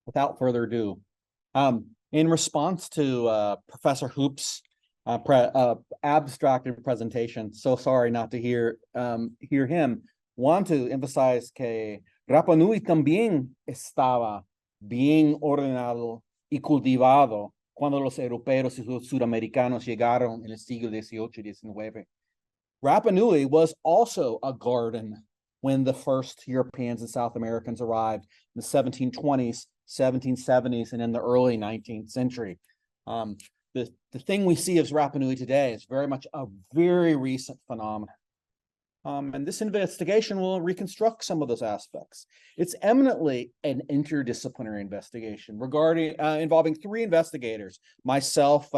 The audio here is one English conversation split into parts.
without further ado, in response to Professor Hoop's abstracted presentation, so sorry not to hear him, want to emphasize que Rapa Nui también estaba bien ordenado y cultivado cuando los europeos y los sudamericanos llegaron en el siglo XVIII y XIX. Rapa Nui was also a garden when the first Europeans and South Americans arrived in the 1720s, 1770s, and in the early 19th century. The thing we see as Rapa Nui today is very much a very recent phenomenon. And this investigation will reconstruct some of those aspects. It's eminently an interdisciplinary investigation involving three investigators, myself,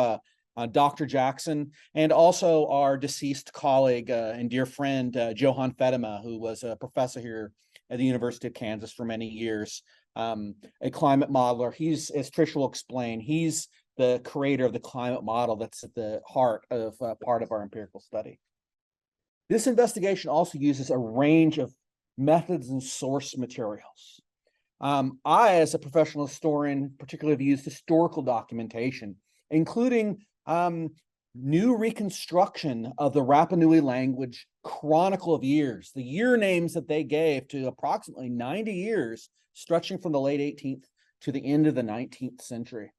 Dr. Jackson, and also our deceased colleague and dear friend, Johan Fedema, who was a professor here at the University of Kansas for many years, a climate modeler. He's, as Trish will explain, he's the creator of the climate model that's at the heart of part of our empirical study. This investigation also uses a range of methods and source materials. I, as a professional historian, particularly have used historical documentation, including new reconstruction of the Rapa Nui language chronicle of years, the year names that they gave to approximately 90 years, stretching from the late 18th to the end of the 19th century.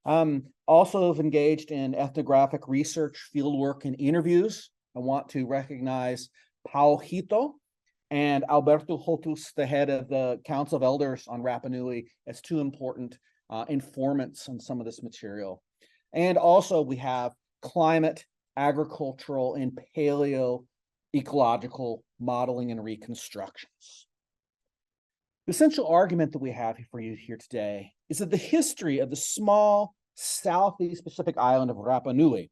Also have engaged in ethnographic research, fieldwork, and interviews. I want to recognize Paul Hito and Alberto Hotus, the head of the Council of Elders on Rapa Nui, as two important informants on some of this material. And also we have climate, agricultural, and paleo-ecological modeling and reconstructions. The central argument that we have for you here today is that the history of the small Southeast Pacific island of Rapa Nui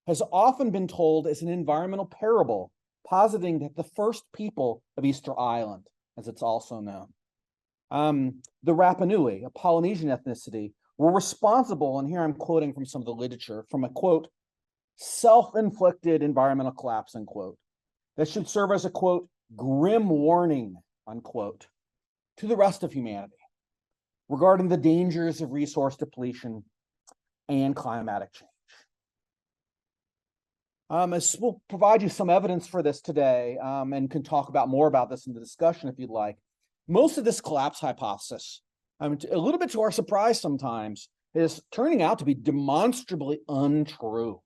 has often been told as an environmental parable, positing that the first people of Easter Island, as it's also known, the Rapa Nui, a Polynesian ethnicity, were responsible, and here I'm quoting from some of the literature, from a, quote, self-inflicted environmental collapse, unquote, that should serve as a, quote, grim warning, unquote, to the rest of humanity regarding the dangers of resource depletion and climatic change. As we'll provide you some evidence for this today, and can talk about more about this in the discussion if you'd like. Most of this collapse hypothesis, a little bit to our surprise sometimes, is turning out to be demonstrably untrue.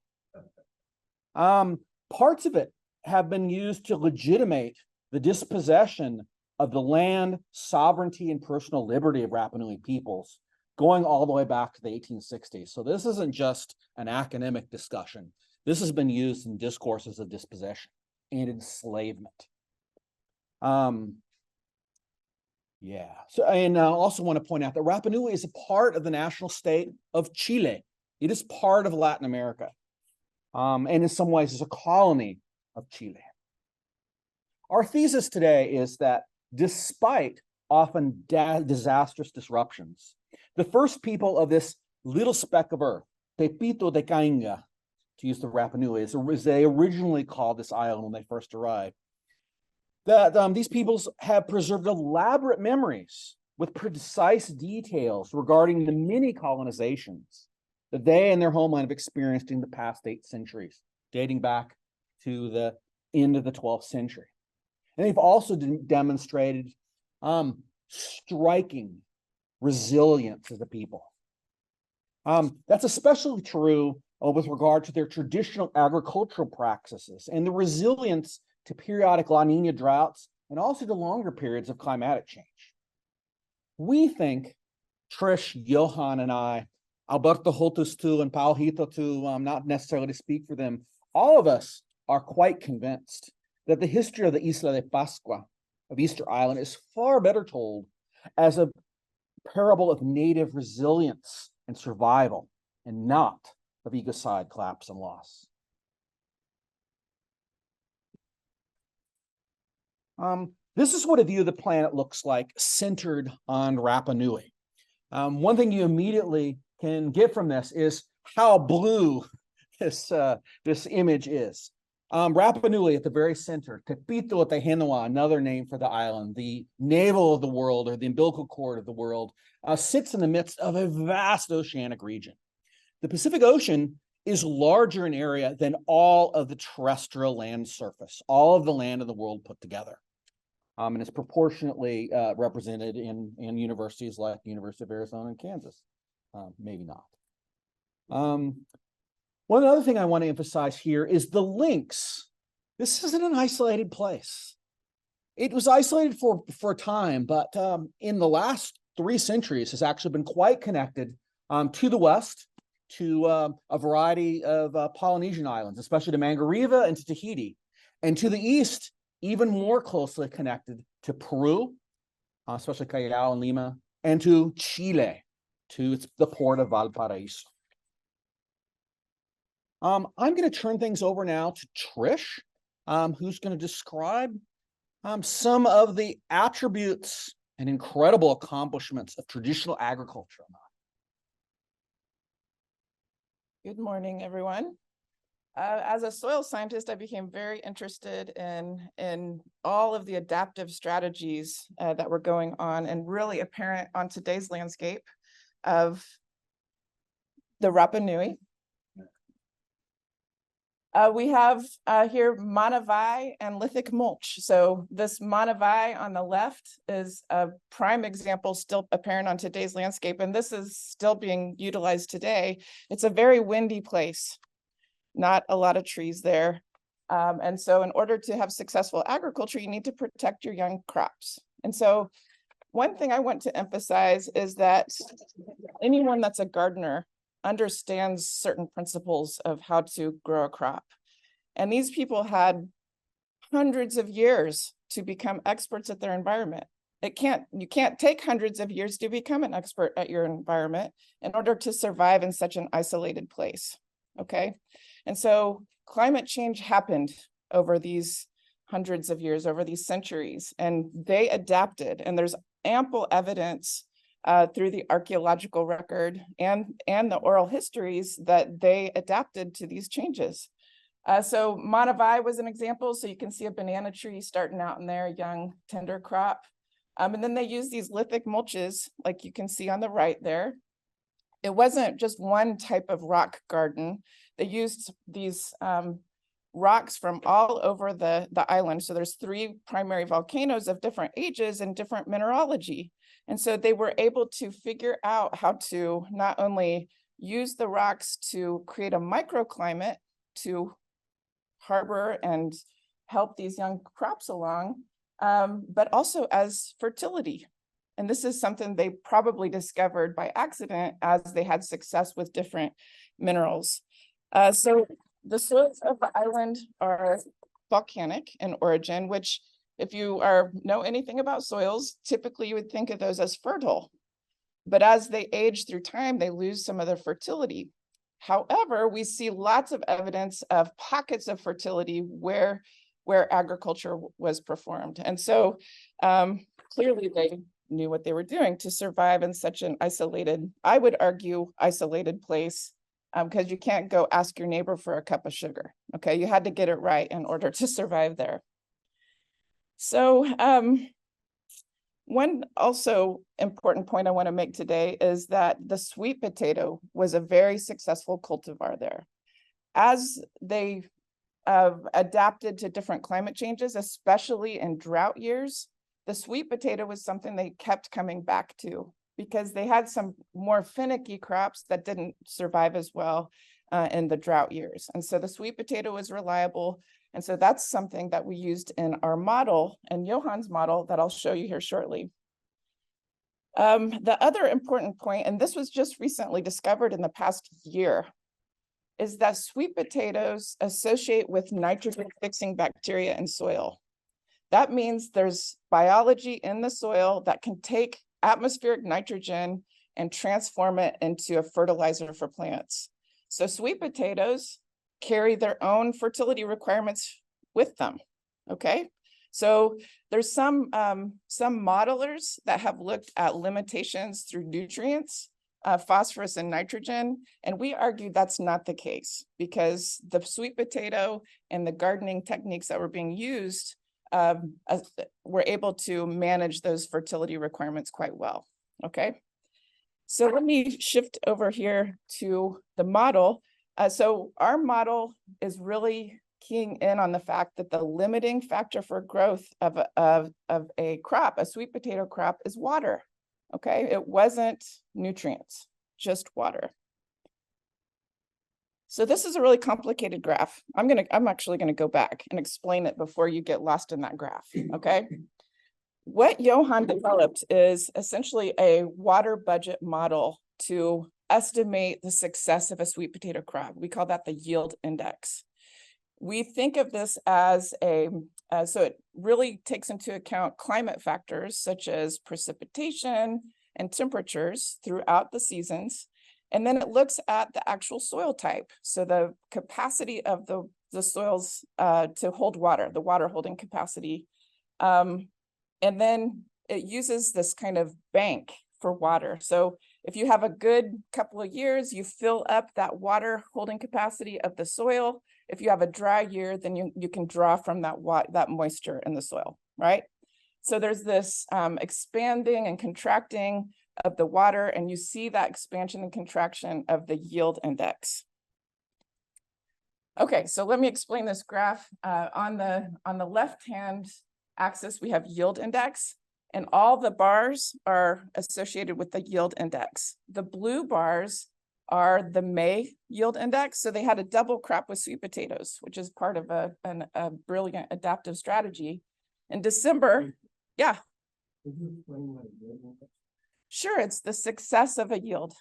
Parts of it have been used to legitimate the dispossession of the land, sovereignty, and personal liberty of Rapa Nui peoples, going all the way back to the 1860s. So this isn't just an academic discussion. This has been used in discourses of dispossession and enslavement. So, and I also want to point out that Rapa Nui is a part of the national state of Chile. It is part of Latin America, and in some ways is a colony of Chile. Our thesis today is that despite often disastrous disruptions, the first people of this little speck of earth, Pepito de Cainga, to use the Rapa Nui, as they originally called this island when they first arrived, that these peoples have preserved elaborate memories with precise details regarding the many colonizations that they and their homeland have experienced in the past 8 centuries, dating back to the end of the 12th century. And they've also demonstrated striking resilience as a people. That's especially true with regard to their traditional agricultural practices and the resilience to periodic La Nina droughts and also to longer periods of climatic change. We think, Trish, Johan, and I, Alberto Hotus too, and Paul Hito too, not necessarily to speak for them, all of us are quite convinced that the history of the Isla de Pascua, of Easter Island, is far better told as a parable of native resilience and survival, and not of ecocide, collapse, and loss. This is what a view of the planet looks like centered on Rapa Nui. One thing you immediately can get from this is how blue this image is. Rapa Nui at the very center, Tepito Tehenoa, another name for the island, the navel of the world or the umbilical cord of the world, sits in the midst of a vast oceanic region. The Pacific Ocean is larger in area than all of the terrestrial land surface, all of the land of the world put together. And it's proportionately represented in universities like the University of Arizona and Kansas. Maybe not. One other thing I want to emphasize here is the links. This isn't an isolated place. It was isolated for a time, but in the last 3 centuries has actually been quite connected to the west, to a variety of Polynesian islands, especially to Mangareva and to Tahiti. And to the east, even more closely connected to Peru, especially Callao and Lima, and to Chile, to the port of Valparaiso. I'm going to turn things over now to Trish, who's going to describe some of the attributes and incredible accomplishments of traditional agriculture. Good morning, everyone. As a soil scientist, I became very interested in all of the adaptive strategies that were going on and really apparent on today's landscape of the Rapa Nui. We have here Manavai and lithic mulch. So this Manavai on the left is a prime example still apparent on today's landscape, and this is still being utilized today. It's a very windy place, not a lot of trees there. And so in order to have successful agriculture, you need to protect your young crops. And so one thing I want to emphasize is that anyone that's a gardener understands certain principles of how to grow a crop. And these people had hundreds of years to become experts at their environment. You can't take hundreds of years to become an expert at your environment in order to survive in such an isolated place, okay? And so climate change happened over these hundreds of years, over these centuries, and they adapted. And there's ample evidence through the archaeological record and the oral histories that they adapted to these changes. So Manavai was an example. So you can see a banana tree starting out in there, young tender crop. And then they use these lithic mulches, like you can see on the right there. It wasn't just one type of rock garden. They used these rocks from all over the island. So there's 3 primary volcanoes of different ages and different mineralogy. And so they were able to figure out how to not only use the rocks to create a microclimate to harbor and help these young crops along, but also as fertility. And this is something they probably discovered by accident as they had success with different minerals. So the soils of the island are volcanic in origin, which if you know anything about soils, typically you would think of those as fertile. But as they age through time, they lose some of their fertility. However, we see lots of evidence of pockets of fertility where agriculture was performed. And so clearly they knew what they were doing to survive in such an isolated, I would argue, isolated place, because you can't go ask your neighbor for a cup of sugar. Okay, you had to get it right in order to survive there. So one also important point I want to make today is that the sweet potato was a very successful cultivar there. As they adapted to different climate changes, especially in drought years, the sweet potato was something they kept coming back to because they had some more finicky crops that didn't survive as well in the drought years. And so the sweet potato was reliable. And so that's something that we used in our model and Johan's model that I'll show you here shortly. The other important point, and this was just recently discovered in the past year, is that sweet potatoes associate with nitrogen fixing bacteria in soil. That means there's biology in the soil that can take atmospheric nitrogen and transform it into a fertilizer for plants. So sweet potatoes carry their own fertility requirements with them, okay? So there's some modelers that have looked at limitations through nutrients phosphorus and nitrogen. And we argued that's not the case because the sweet potato and the gardening techniques that were being used were able to manage those fertility requirements quite well. Okay. So let me shift over here to the model. So our model is really keying in on the fact that the limiting factor for growth of a crop, a sweet potato crop, is water. Okay, it wasn't nutrients, just water. So this is a really complicated graph. I'm actually gonna go back and explain it before you get lost in that graph. Okay. What Johan developed is essentially a water budget model to estimate the success of a sweet potato crop. We call that the yield index. We think of this as so it really takes into account climate factors such as precipitation and temperatures throughout the seasons. And then it looks at the actual soil type. So the capacity of the soils to hold water, the water holding capacity. And then it uses this kind of bank for water. So if you have a good couple of years, you fill up that water holding capacity of the soil. If you have a dry year, then you can draw from that moisture in the soil, right? So there's this expanding and contracting of the water, and you see that expansion and contraction of the yield index. Okay, so let me explain this graph. On the left-hand axis, we have yield index, and all the bars are associated with the yield index. The blue bars are the May yield index. So they had a double crop with sweet potatoes, which is part of a brilliant adaptive strategy. In December, yeah. Sure, it's the success of a yield.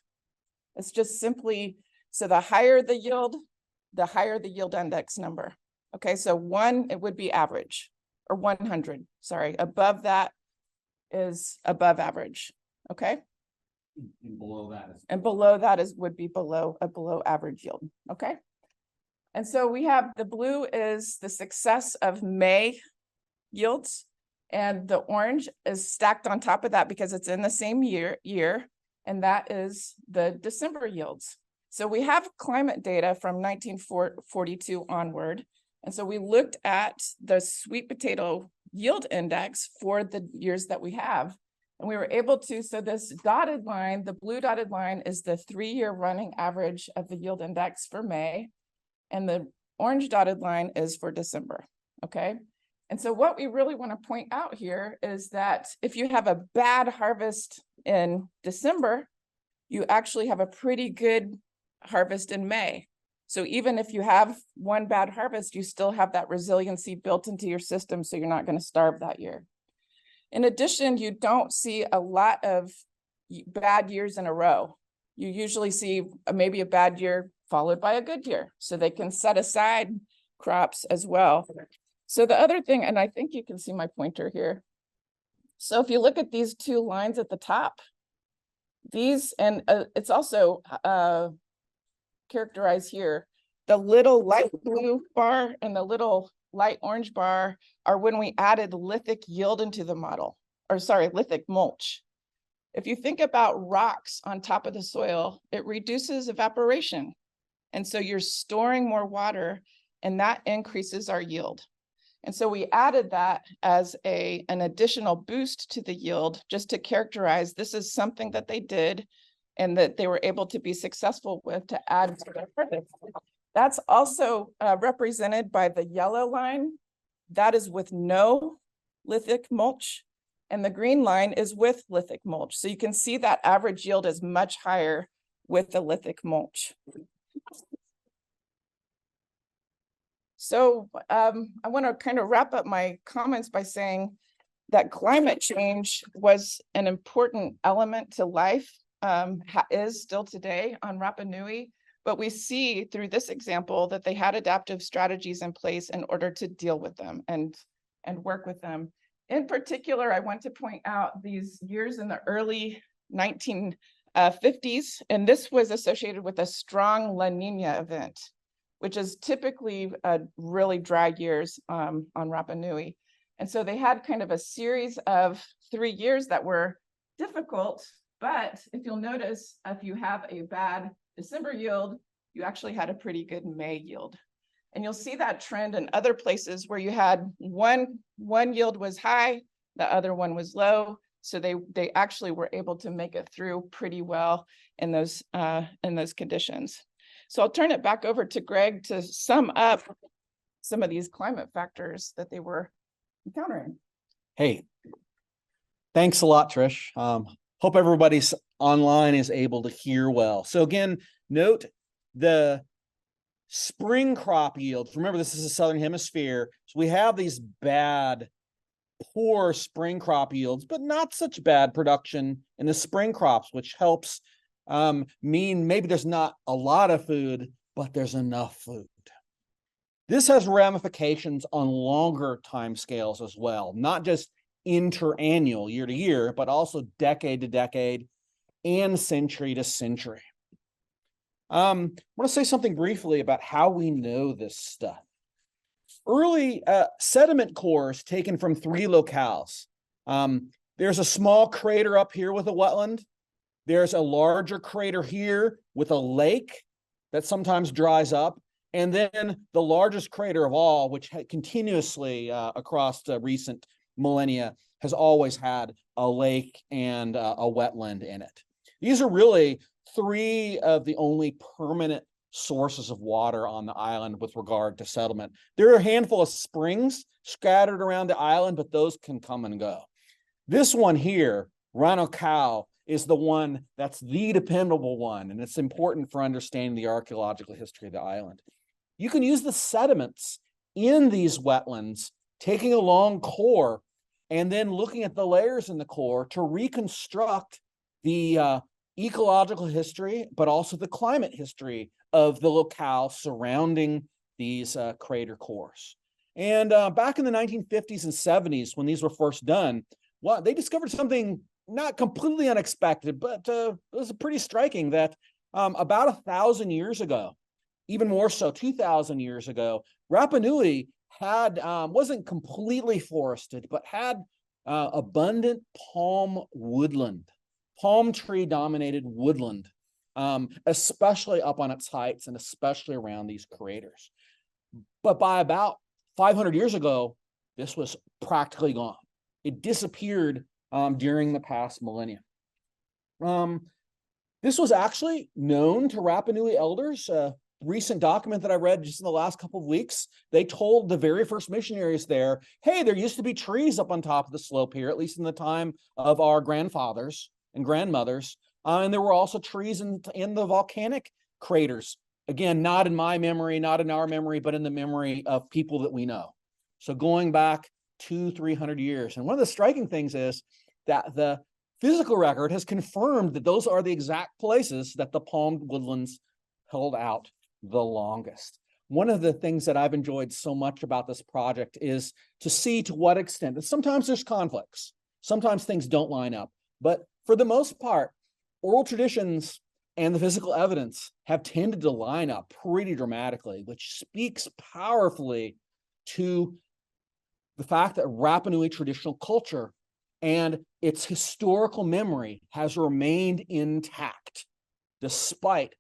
It's just simply, so the higher the yield index number. Okay, so 1, it would be average, or 100, sorry. Above that is above average, okay? And below that is. And below that would be below average yield, okay? And so we have the blue is the success of May yields, and the orange is stacked on top of that because it's in the same year, and that is the December yields. So we have climate data from 1942 onward. And so we looked at the sweet potato yield index for the years that we have. And we were able to, so this dotted line, the blue dotted line is the 3-year running average of the yield index for May. And the orange dotted line is for December, okay? And so what we really want to point out here is that if you have a bad harvest in December, you actually have a pretty good harvest in May. So even if you have one bad harvest, you still have that resiliency built into your system, so you're not going to starve that year. In addition, you don't see a lot of bad years in a row. You usually see maybe a bad year followed by a good year, so they can set aside crops as well. So the other thing, and I think you can see my pointer here. So if you look at these 2 lines at the top, these, and it's also characterized here, the little light blue bar and the little light orange bar are when we added lithic yield into the model, or sorry, lithic mulch. If you think about rocks on top of the soil, it reduces evaporation. And so you're storing more water, and that increases our yield. And so we added that as an additional boost to the yield, just to characterize this is something that they did and that they were able to be successful with to add to their harvest. That's also represented by the yellow line. That is with no lithic mulch. And the green line is with lithic mulch. So you can see that average yield is much higher with the lithic mulch. So I want to kind of wrap up my comments by saying that climate change was an important element to life, is still today on Rapa Nui, but we see through this example that they had adaptive strategies in place in order to deal with them and work with them. In particular, I want to point out these years in the early 1950s, and this was associated with a strong La Nina event, which is typically really dry years on Rapa Nui. And so they had kind of a series of 3 years that were difficult But if you'll notice, if you have a bad December yield, you actually had a pretty good May yield. And you'll see that trend in other places where you had one yield was high, the other one was low. So they actually were able to make it through pretty well in those conditions. So I'll turn it back over to Greg to sum up some of these climate factors that they were encountering. Hey, thanks a lot, Trish. Hope everybody's online is able to hear well. So again, note the spring crop yields. Remember, this is the Southern Hemisphere. So we have these poor spring crop yields, but not such bad production in the spring crops, which helps mean maybe there's not a lot of food, but there's enough food. This has ramifications on longer time scales as well, not just interannual, year to year, but also decade to decade and century to century. I want to say something briefly about how we know this stuff. Early sediment cores taken from 3 locales. There's a small crater up here with a wetland. There's a larger crater here with a lake that sometimes dries up. And then the largest crater of all, which continuously across the recent millennia has always had a lake and a wetland in it. These are really 3 of the only permanent sources of water on the island with regard to settlement. There are a handful of springs scattered around the island, but those can come and go. This one here, Rano Cow, is the one that's the dependable one, and it's important for understanding the archaeological history of the island. You can use the sediments in these wetlands, taking a long core and then looking at the layers in the core to reconstruct the ecological history, but also the climate history of the locale surrounding these crater cores. And back in the 1950s and 70s, when these were first done, well, they discovered something not completely unexpected, but it was pretty striking that about 1,000 years ago, even more so 2,000 years ago, Rapa Nui had wasn't completely forested, but had abundant palm woodland, palm tree dominated woodland, especially up on its heights and especially around these craters. But by about 500 years ago, this was practically gone. It disappeared during the past millennia. This was actually known to Rapa Nui elders. Recent document that I read just in the last couple of weeks, they told the very first missionaries there, hey, there used to be trees up on top of the slope here, at least in the time of our grandfathers and grandmothers. And there were also trees in the volcanic craters. Again, not in my memory, not in our memory, but in the memory of people that we know. So going back 200-300 years. And one of the striking things is that the physical record has confirmed that those are the exact places that the palm woodlands held out the longest. One of the things that I've enjoyed so much about this project is to see to what extent, and sometimes there's conflicts, sometimes things don't line up, but for the most part, oral traditions and the physical evidence have tended to line up pretty dramatically, which speaks powerfully to the fact that Rapa Nui traditional culture and its historical memory has remained intact despite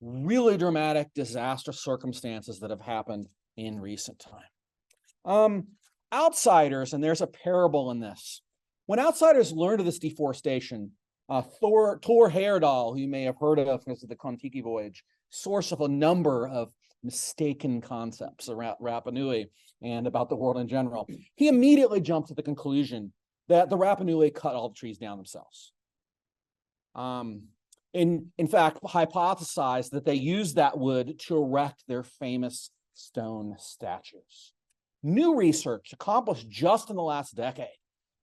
really dramatic disastrous circumstances that have happened in recent time. Outsiders, and there's a parable in this. When outsiders learned of this deforestation, Thor Heyerdahl, who you may have heard of because of the Kon-Tiki voyage, source of a number of mistaken concepts around Rapa Nui and about the world in general, he immediately jumped to the conclusion that the Rapa Nui cut all the trees down themselves. In fact, hypothesized that they used that wood to erect their famous stone statues. New research accomplished just in the last decade.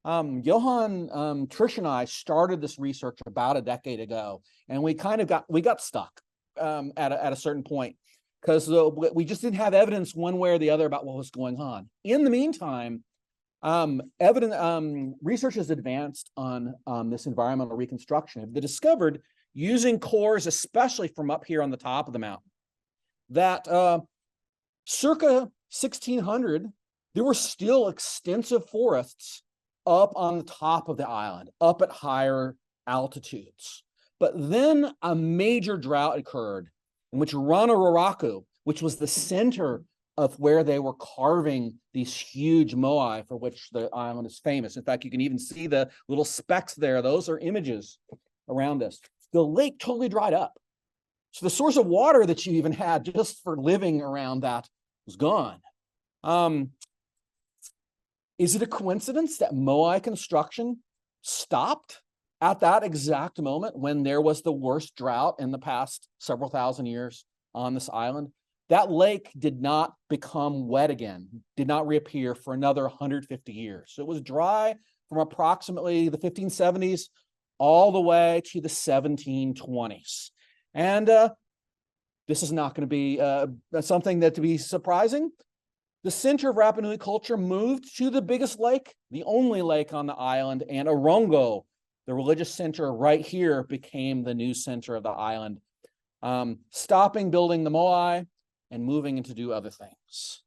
Trish and I started this research about a decade ago, and we got stuck at a certain point because we just didn't have evidence one way or the other about what was going on. In the meantime, research has advanced on this environmental reconstruction. They discovered, using cores, especially from up here on the top of the mountain, that circa 1600, there were still extensive forests up on the top of the island, up at higher altitudes. But then a major drought occurred in which Ranararaku, which was the center of where they were carving these huge moai for which the island is famous. In fact, you can even see the little specks there. Those are images around us. The lake totally dried up. So the source of water that you even had just for living around that was gone. Is it a coincidence that moai construction stopped at that exact moment when there was the worst drought in the past several thousand years on this island? That lake did not become wet again, did not reappear for another 150 years. So it was dry from approximately the 1570s all the way to the 1720s. And this is not going to be something that to be surprising. The center of Rapa Nui culture moved to the biggest lake, the only lake on the island, and Orongo, the religious center right here, became the new center of the island, stopping building the moai and moving in to do other things.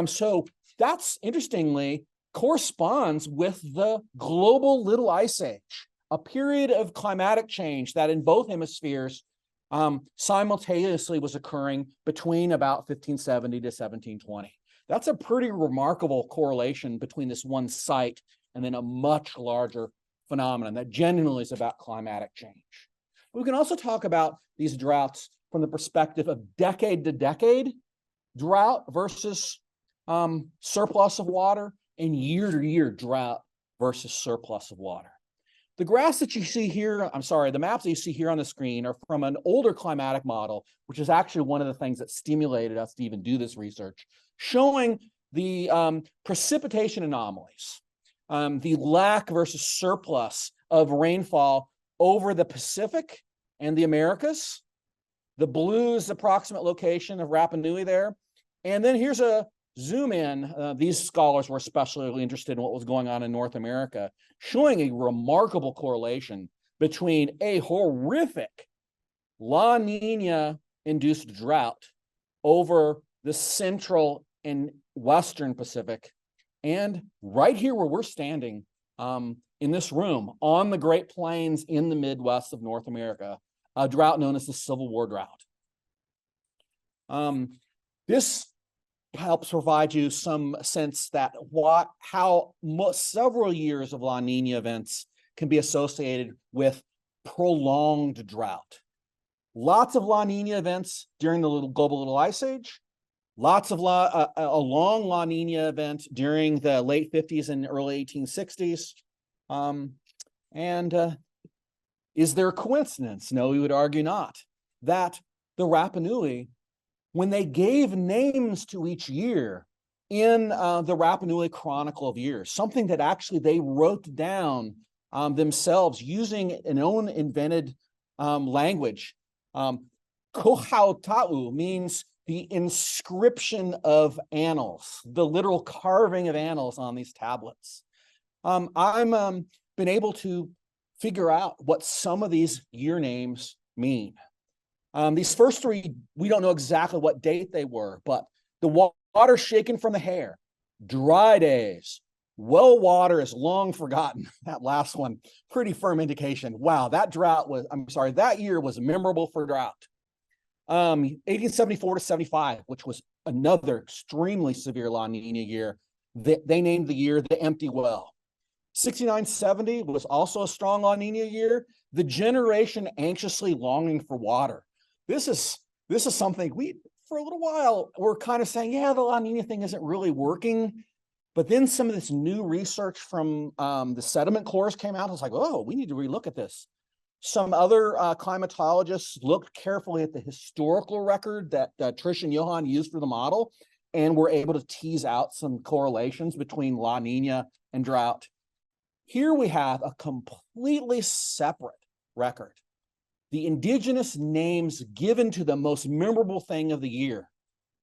So that's, interestingly, corresponds with the global Little Ice Age, a period of climatic change that in both hemispheres simultaneously was occurring between about 1570 to 1720. That's a pretty remarkable correlation between this one site and then a much larger phenomenon that genuinely is about climatic change. We can also talk about these droughts from the perspective of decade to decade drought versus surplus of water, and year to year drought versus surplus of water. The graphs that you see here, the maps that you see here on the screen are from an older climatic model, which is actually one of the things that stimulated us to even do this research, showing the precipitation anomalies, the lack versus surplus of rainfall over the Pacific and the Americas. The blue is the approximate location of Rapa Nui there. And then here's a zoom in. These scholars were especially interested in what was going on in North America, showing a remarkable correlation between a horrific La Nina induced drought over the central and western Pacific, and right here where we're standing in this room on the Great Plains in the Midwest of North America, a drought known as the Civil War drought. This helps provide you some sense that several years of La Nina events can be associated with prolonged drought. Lots of La Nina events during the global Little Ice Age, lots of a long La Nina event during the late 50s and early 1860s. Is there a coincidence? No, we would argue not. That the Rapa Nui, when they gave names to each year in the Rapa Nui Chronicle of Years, something that actually they wrote down themselves using an own invented language. Kohautau means the inscription of annals, the literal carving of annals on these tablets. I'm been able to figure out what some of these year names mean. These first three, we don't know exactly what date they were, but the water shaken from the hair, dry days, well water is long forgotten. That last one, pretty firm indication. Wow, that year was memorable for drought. 1874 to 75, which was another extremely severe La Nina year. They named the year the empty well. 69-70 was also a strong La Nina year. The generation anxiously longing for water. This is something we, for a little while, we're kind of saying, yeah, the La Nina thing isn't really working. But then some of this new research from the sediment cores came out. I was like, oh, we need to relook at this. Some other climatologists looked carefully at the historical record that Trish and Johan used for the model, and were able to tease out some correlations between La Nina and drought. Here we have a completely separate record. The indigenous names given to the most memorable thing of the year.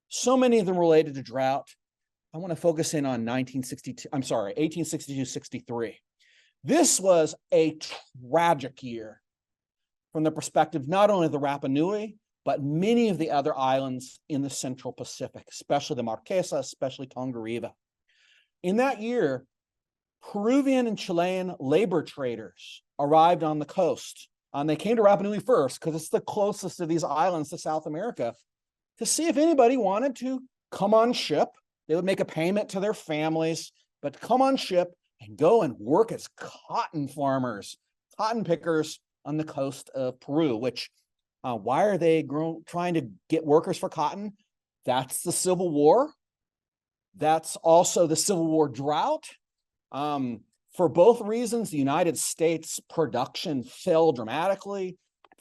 So many of them related to drought. I want to focus in on 1862-63. This was a tragic year from the perspective not only of the Rapa Nui, but many of the other islands in the Central Pacific, especially the Marquesa, especially Tongariro. In that year, Peruvian and Chilean labor traders arrived on the coast. They came to Rapa Nui first because it's the closest of these islands to South America, to see if anybody wanted to come on ship. They would make a payment to their families, but come on ship and go and work as cotton farmers, cotton pickers on the coast of Peru, which why are they trying to get workers for cotton? That's the Civil War. That's also the Civil War drought. For both reasons, the United States production fell dramatically.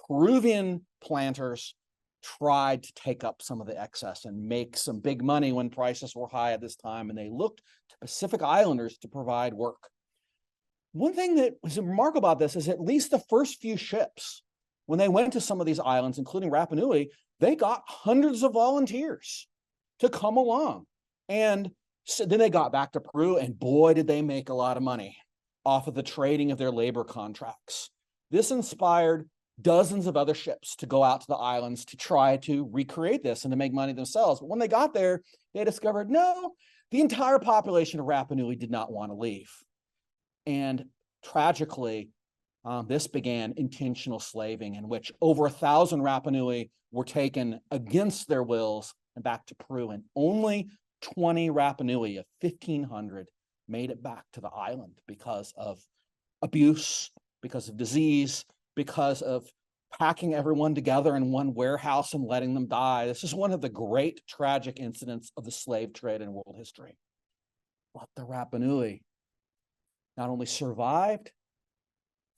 Peruvian planters tried to take up some of the excess and make some big money when prices were high at this time, and they looked to Pacific Islanders to provide work. One thing that was remarkable about this is at least the first few ships, when they went to some of these islands, including Rapa Nui, they got hundreds of volunteers to come along. And so then they got back to Peru, and boy, did they make a lot of money off of the trading of their labor contracts. This inspired dozens of other ships to go out to the islands to try to recreate this and to make money themselves. But when they got there, they discovered, no, the entire population of Rapa Nui did not want to leave. And tragically, this began intentional slaving, in which over 1,000 Rapa Nui were taken against their wills and back to Peru, and only 20 Rapa Nui of 1,500 made it back to the island because of abuse, because of disease, because of packing everyone together in one warehouse and letting them die. This is one of the great tragic incidents of the slave trade in world history. But the Rapa Nui not only survived,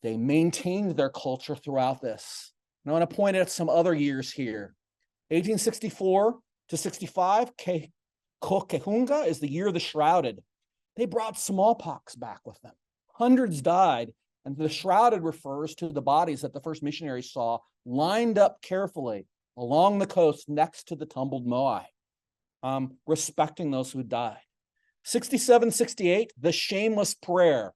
they maintained their culture throughout this. And I want to point out some other years here. 1864 to 65, Kokehunga is the year of the shrouded. They brought smallpox back with them. Hundreds died, and the shrouded refers to the bodies that the first missionaries saw lined up carefully along the coast next to the tumbled moai, respecting those who died. 67, 68, the shameless prayer.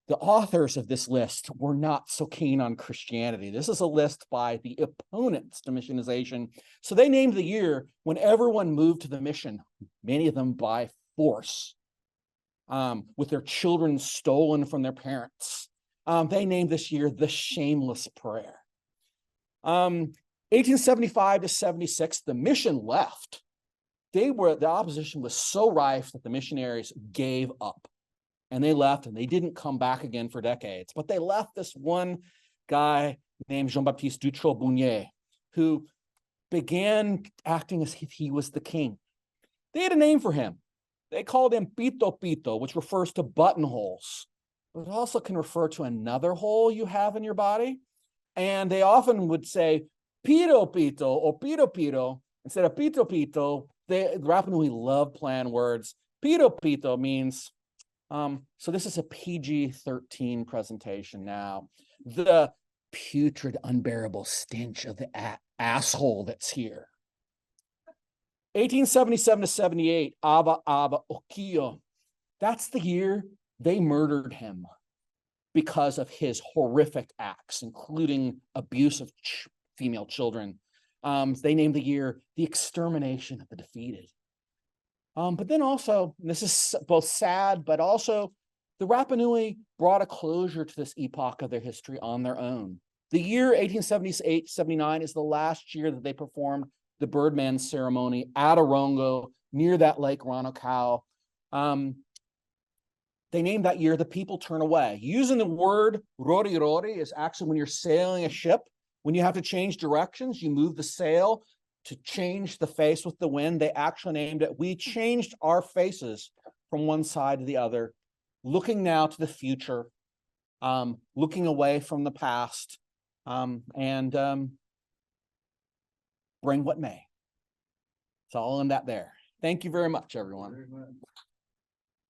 The authors of this list were not so keen on Christianity. This is a list by the opponents to missionization. So they named the year when everyone moved to the mission, many of them by force, with their children stolen from their parents. They named this year the shameless prayer. 1875 to 76, the mission left. The opposition was so rife that the missionaries gave up. And they left, and they didn't come back again for decades. But they left this one guy named Jean-Baptiste Dutrot-Bounier, who began acting as if he was the king. They had a name for him. They called him Pito Pito, which refers to buttonholes. But it also can refer to another hole you have in your body. And they often would say Pito Pito or Pito Pito instead of Pito Pito. The Rapa Nui love planned words. Pito Pito means... so this is a PG-13 presentation now. The putrid, unbearable stench of the asshole that's here. 1877 to 78, Aba Okio. That's the year they murdered him because of his horrific acts, including abuse of female children. They named the year the extermination of the defeated. But then also, and this is both sad, but also the Rapa Nui brought a closure to this epoch of their history on their own. The year 1878-79 is the last year that they performed the Birdman ceremony at Orongo near that Lake Ranokau. They named that year The People Turn Away. Using the word rori rori is actually when you're sailing a ship, when you have to change directions, you move the sail to change the face with the wind. They actually named it. We changed our faces from one side to the other, looking now to the future, looking away from the past, and bring what may. It's all in that there. Thank you very much, everyone.